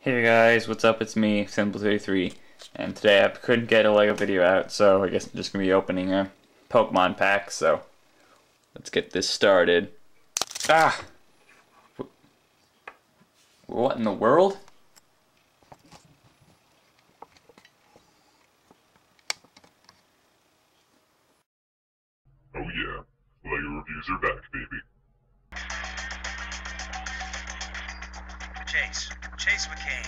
Hey guys, what's up? It's me, Simple33, and today I couldn't get a LEGO video out, so I guess I'm just going to be opening a Pokemon pack, so let's get this started. Ah! What in the world? Oh yeah, LEGO reviews are back, baby. Chase McCain.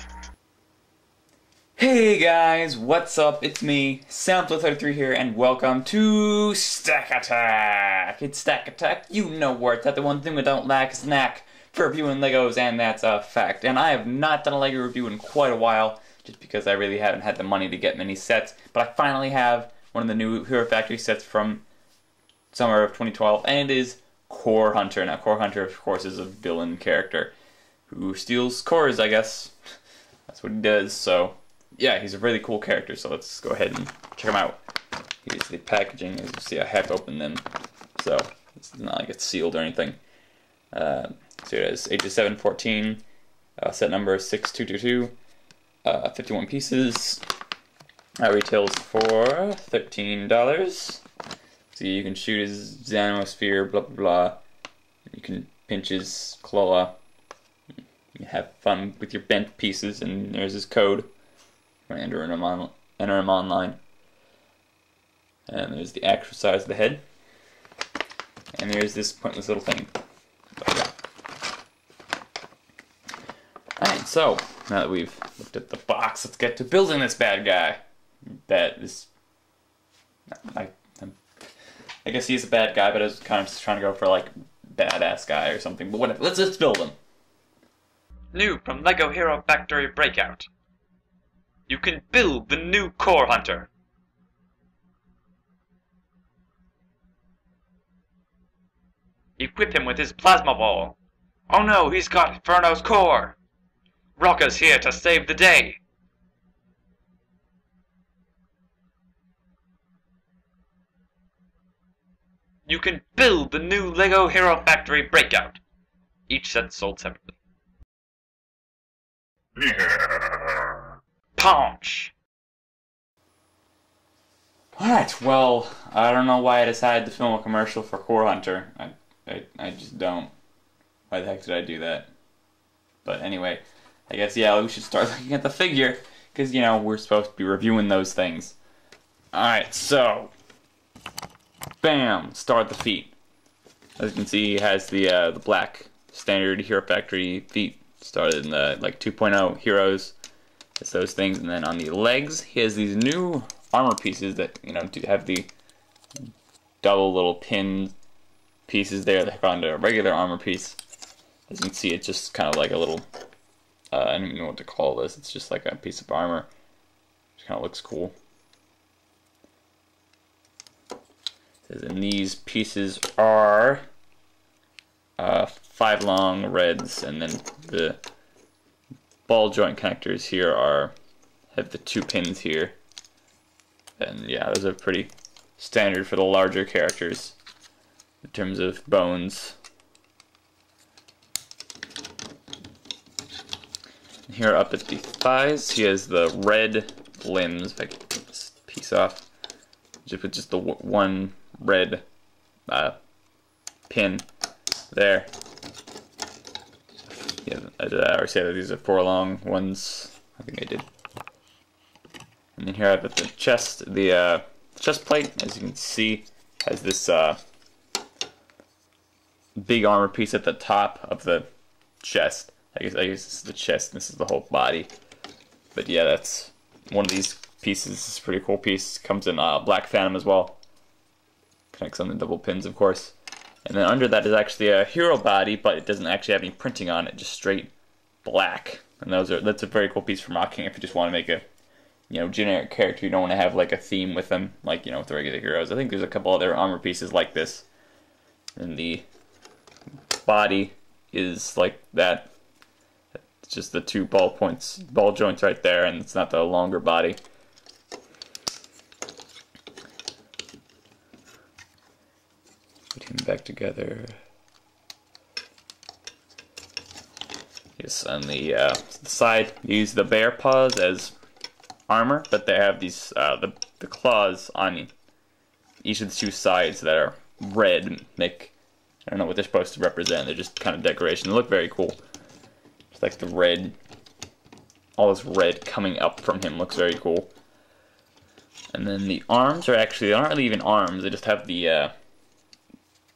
Hey guys, what's up? It's me, Simple33 here, and welcome to Stack Attack! It's Stack Attack, you know where it's at. The one thing we don't lack is knack for reviewing Legos, and that's a fact. And I have not done a Lego review in quite a while, just because I really haven't had the money to get many sets, but I finally have one of the new Hero Factory sets from summer of 2012, and it is Core Hunter. Now, Core Hunter, of course, is a villain character who steals cores, I guess. That's what he does, so yeah, he's a really cool character, so let's go ahead and check him out. Here's the packaging. As you see, I have opened them, so it's not like it's sealed or anything. So it has ages 7-14, set number 6222, 51 pieces. Retails for $13. So you can shoot his Xanosphere, blah blah blah. You can pinch his claw. You have fun with your bent pieces, and there's his code. Enter him online. And there's the actual size of the head. And there's this pointless little thing. Alright, so now that we've looked at the box, let's get to building this bad guy. That is, I guess he's a bad guy, but I was kind of just trying to go for like badass guy or something. But whatever, let's build him. New from LEGO Hero Factory Breakout. You can build the new Core Hunter. Equip him with his plasma ball. Oh no, he's got Inferno's core. Rocka's here to save the day. You can build the new LEGO Hero Factory Breakout. Each set sold separately. Yeah. Punch! Alright, well, I don't know why I decided to film a commercial for Core Hunter. I just don't. Why the heck did I do that? But anyway, I guess, yeah, we should start looking at the figure, because, you know, we're supposed to be reviewing those things. Alright, so, bam, start the feet. As you can see, he has the black standard Hero Factory feet, started in the, like, 2.0 Heroes. It's those things, and then on the legs, he has these new armor pieces that, you know, do have the double little pin pieces there that go onto a regular armor piece. As you can see, it's just kind of like a little, I don't even know what to call this. It's just like a piece of armor. It kind of looks cool. And these pieces are 5 long reds, and then the ball joint connectors here have the 2 pins here. And yeah, those are pretty standard for the larger characters in terms of bones. Here up at the thighs, he has the red limbs. If I can get this piece off, just with just the one red pin there. Yeah, did I already say that these are 4 long ones? I think I did. And then here I have the chest, the chest plate, as you can see, has this big armor piece at the top of the chest. I guess this is the chest, and this is the whole body. But yeah, that's one of these pieces. This is a pretty cool piece. Comes in Black Phantom as well. Connects on the double pins, of course. And then under that is actually a hero body, but it doesn't actually have any printing on it, just straight black. And that's a very cool piece for mocking if you just want to make a, you know, generic character. You don't want to have like a theme with them, like, you know, with the regular heroes. I think there's a couple other armor pieces like this. And the body is like that. It's just the 2 ball joints right there, and it's not the longer body. Put him back together. He guys. On the side, you use the bear paws as armor, but they have these the claws on each of the two sides that are red. Make, I don't know what they're supposed to represent. They're just kind of decoration. They look very cool. It's like the red, all this red coming up from him looks very cool. And then the arms are actually, they're not really even arms. They just have the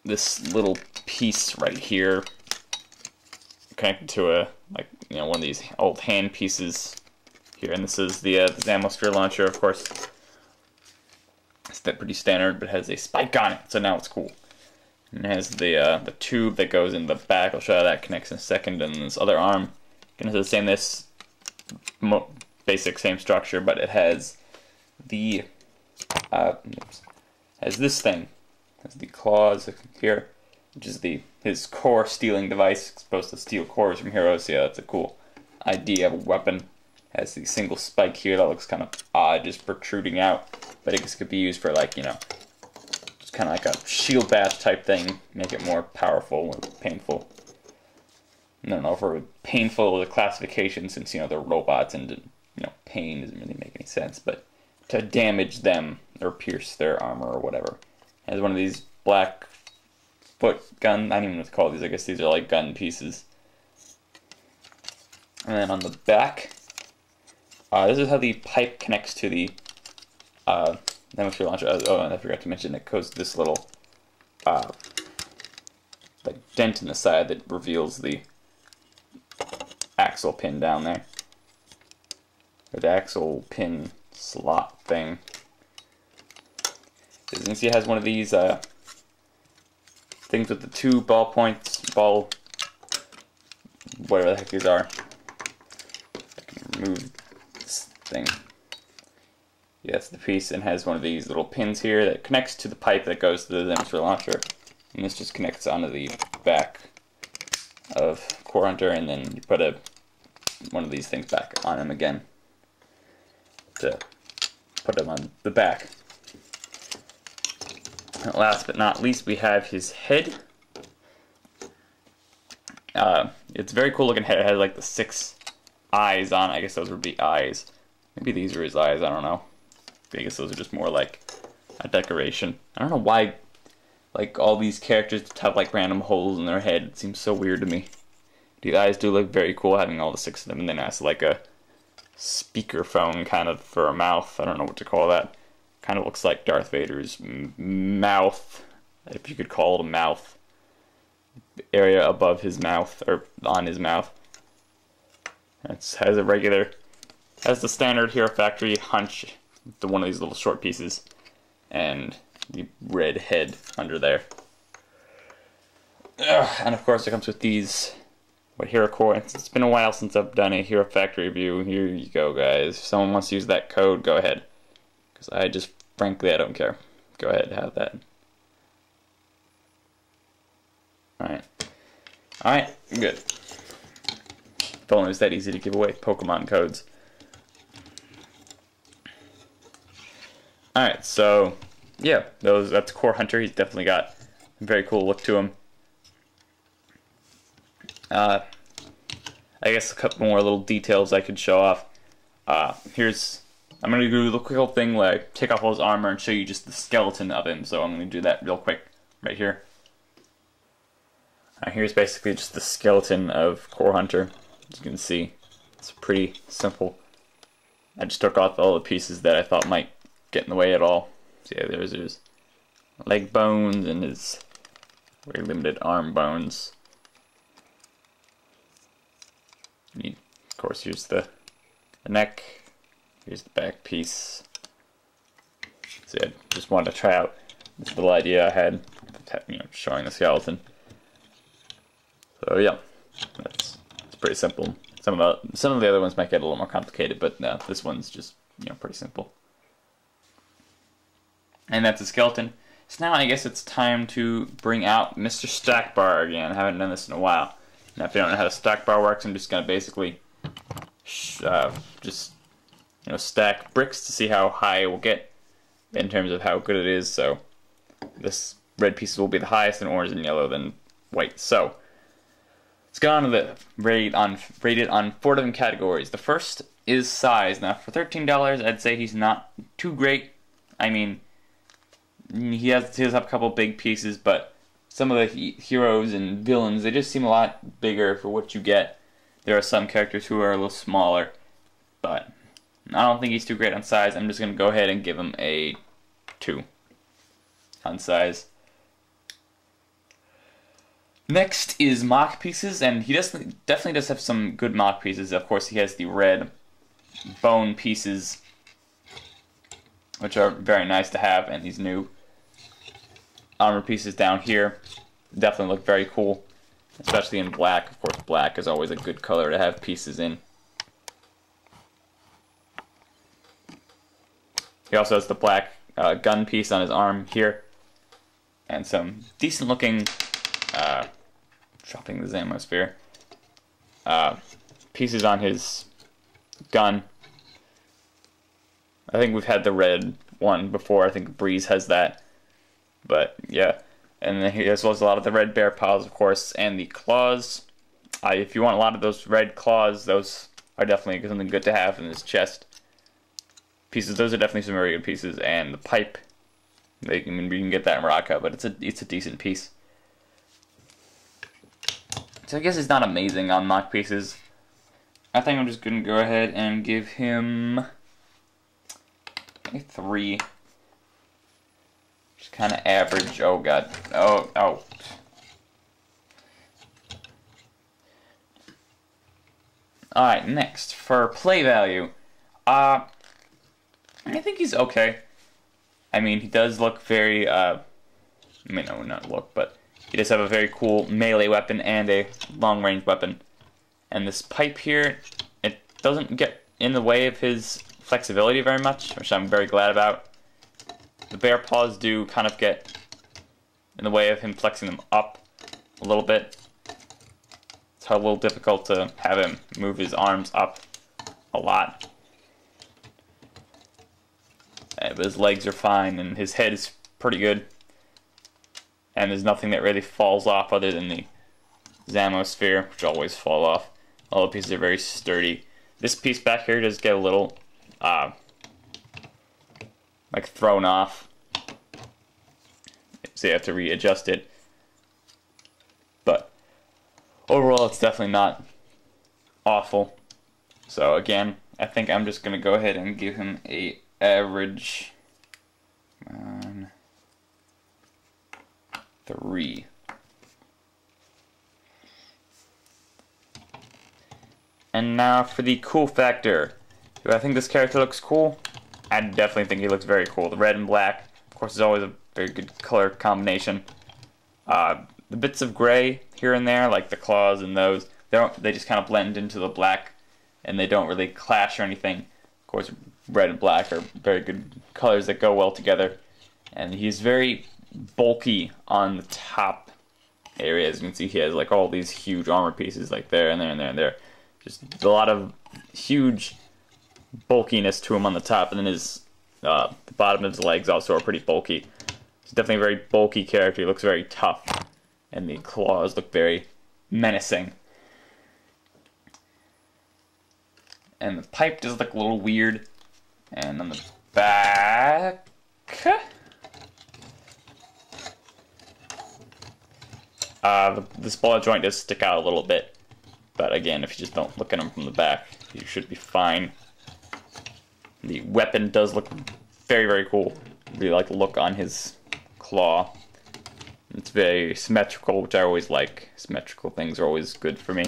this little piece right here connected to a, like, you know, one of these old hand pieces here. And this is the ammo sphere launcher, of course. It's pretty standard, but has a spike on it, so now it's cool. And it has the tube that goes in the back. I'll show you how that connects in a second. And this other arm, gonna do the same. This basic same structure, but it has the has this thing. It has the claws here, which is his core stealing device. It's supposed to steal cores from heroes. So yeah, that's a cool idea of a weapon. It has the single spike here that looks kind of odd, just protruding out. But I guess it could be used for, like, you know, just kind of like a shield bash type thing, make it more powerful or painful. I don't know if we're painful with a classification, since, you know, they're robots and, you know, pain doesn't really make any sense, but to damage them or pierce their armor or whatever. It has one of these black foot gun, I don't even know what to call these, I guess these are like gun pieces. And then on the back, this is how the pipe connects to the ammo launcher. Oh, and I forgot to mention it goes this little like dent in the side that reveals the axle pin down there. Or the axle pin slot thing. As you can see, it has one of these things with the two ball points, whatever the heck these are. I can remove this thing. Yeah, that's the piece, and has one of these little pins here that connects to the pipe that goes to the demonstrator launcher. And this just connects onto the back of Core Hunter, and then you put one of these things back on him again to put him on the back. And last but not least, we have his head. It's a very cool looking head. It has like the 6 eyes on it. I guess those would be eyes. Maybe these are his eyes, I don't know. I guess those are just more like a decoration. I don't know why, like, all these characters have like random holes in their head. It seems so weird to me. The eyes do look very cool, having all the 6 of them, and then it has like a speakerphone kind of for a mouth. I don't know what to call that. Kind of looks like Darth Vader's mouth, if you could call it a mouth. Area above his mouth, or on his mouth. It has the standard Hero Factory hunch, the one of these little short pieces, and the red head under there. And of course it comes with these Hero Core. It's been a while since I've done a Hero Factory review. Here you go, guys. If someone wants to use that code, go ahead. Because frankly, I don't care. Go ahead, have that. Alright, good. If only it was that easy to give away Pokemon codes. Alright, so, yeah, that's Core Hunter. He's definitely got a very cool look to him. I guess a couple more little details I could show off. I'm going to do the quick little thing where I take off all his armor and show you just the skeleton of him, so I'm going to do that real quick right here. Here's basically just the skeleton of Core Hunter. As you can see, it's pretty simple. I just took off all the pieces that I thought might get in the way at all. So yeah, there's his leg bones and his very limited arm bones. Of course, here's the neck. Here's the back piece. So yeah, just wanted to try out this little idea I had, showing the skeleton. So yeah, it's pretty simple. Some of the other ones might get a little more complicated, but no, this one's just pretty simple. And that's a skeleton. So now I guess it's time to bring out Mr. Stack Bar again. I haven't done this in a while. Now if you don't know how the stack bar works, I'm just gonna basically stack bricks to see how high it will get in terms of how good it is. So this red piece will be the highest, and orange and yellow, then white. So Let's go on to the rated on 4 different categories. The first is size. Now, for $13, I'd say he's not too great. I mean, he has a couple big pieces, but some of the heroes and villains, they just seem a lot bigger for what you get. There are some characters who are a little smaller, but I don't think he's too great on size. I'm just going to go ahead and give him a 2 on size. Next is mock pieces, and he definitely does have some good mock pieces. Of course, he has the red bone pieces, which are very nice to have, and these new armor pieces down here definitely look very cool, especially in black. Of course, black is always a good color to have pieces in. He also has the black gun piece on his arm here, and some decent looking dropping the Zamosphere pieces on his gun. I think we've had the red one before. I think Breeze has that, but yeah. And then he as well as a lot of the red bear paws, of course, and the claws. If you want a lot of those red claws, those are definitely something good to have in his chest. Pieces, those are definitely some very good pieces. And the pipe, you can get that in Raka, but it's a decent piece. So I guess it's not amazing on mock pieces. I think I'm just gonna go ahead and give him a 3. Just kind of average. Oh god. Oh. Alright, next for play value. I think he's okay. I mean, he does look very no, not look, but he does have a very cool melee weapon and a long-range weapon. And this pipe here, it doesn't get in the way of his flexibility very much, which I'm very glad about. The bear paws do kind of get in the way of him flexing them up a little bit. It's a little difficult to have him move his arms up a lot. But his legs are fine, and his head is pretty good. And there's nothing that really falls off other than the Zamosphere, which always fall off. All the pieces are very sturdy. This piece back here does get a little, like thrown off. So you have to readjust it. But overall, it's definitely not awful. So again, I think I'm just going to go ahead and give him a average 3. And now for the cool factor. Do I think this character looks cool? I definitely think he looks very cool. The red and black, of course, is always a very good color combination. The bits of gray here and there, like the claws and those, they just kind of blend into the black, and they don't really clash or anything. Of course, red and black are very good colors that go well together. And he's very bulky on the top area. As you can see, he has like all these huge armor pieces like there and there and there and there. Just a lot of huge bulkiness to him on the top, and then his the bottom of his legs also are pretty bulky. He's definitely a very bulky character. He looks very tough, and the claws look very menacing. And the pipe does look a little weird. And on the back, this bullet joint does stick out a little bit. But again, if you just don't look at him from the back, you should be fine. The weapon does look very, very cool. Really like the look on his claw. It's very symmetrical, which I always like. Symmetrical things are always good for me.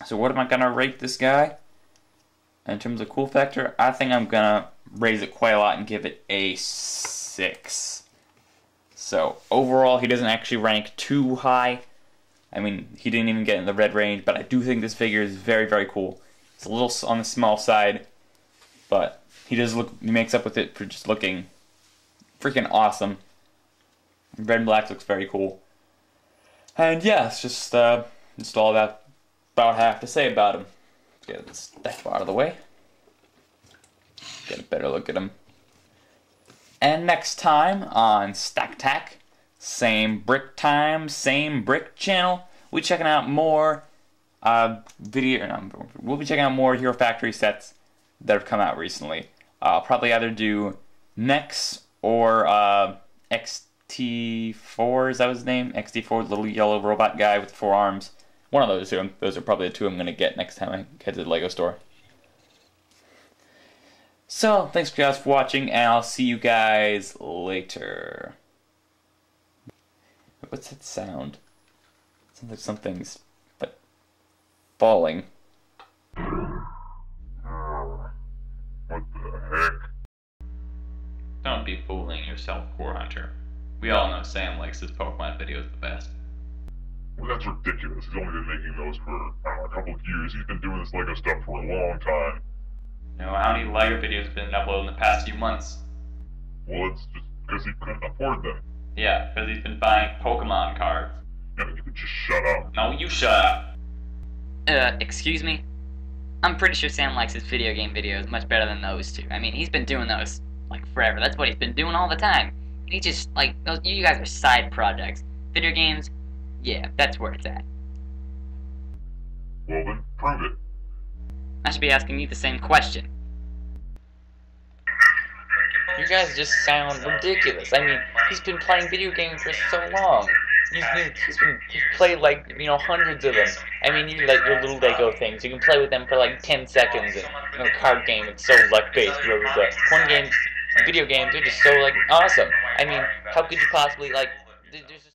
So what am I gonna rate this guy? In terms of cool factor, I think I'm gonna raise it quite a lot and give it a 6. So overall, he doesn't actually rank too high. I mean, he didn't even get in the red range, but I do think this figure is very, very cool. It's a little on the small side, but he makes up with it for just looking freaking awesome. Red and black looks very cool. And yeah, it's just all that about I have to say about him. Let's get this stuff out of the way. Get a better look at him. And next time on Stack Attack, same brick time, same brick channel. We'll be checking out more we'll be checking out more Hero Factory sets that have come out recently. I'll probably either do Nex or XT4, is that his name? XT4, little yellow robot guy with 4 arms. One of those two. Those are probably the two I'm going to get next time I head to the LEGO store. So, thanks guys for watching, and I'll see you guys later. What's that sound? It sounds like something's falling. What the heck? Don't be fooling yourself, Core Hunter. We all know Sam likes his Pokemon videos the best. Well, that's ridiculous. He's only been making those for, I don't know, a couple of years. He's been doing this LEGO stuff for a long time. You know, how many LEGO videos have been uploaded in the past few months? Well, it's just because he couldn't afford them. Yeah, because he's been buying Pokemon cards. Yeah, you could just shut up. No, you shut up. Excuse me? I'm pretty sure Sam likes his video game videos much better than those two. I mean, he's been doing those, like, forever. That's what he's been doing all the time. He just, like, those, you guys are side projects. Video games, yeah, that's where it's at. Well, then, prove it. I should be asking you the same question. You guys just sound ridiculous. I mean, he's been playing video games for so long. He's played like, you know, hundreds of them. I mean, you like your little Lego things. You can play with them for like 10 seconds. And, you know, card game, it's so luck-based. Blah, blah, blah. One game, video games, they're just so, like, awesome. I mean, how could you possibly, like, there's just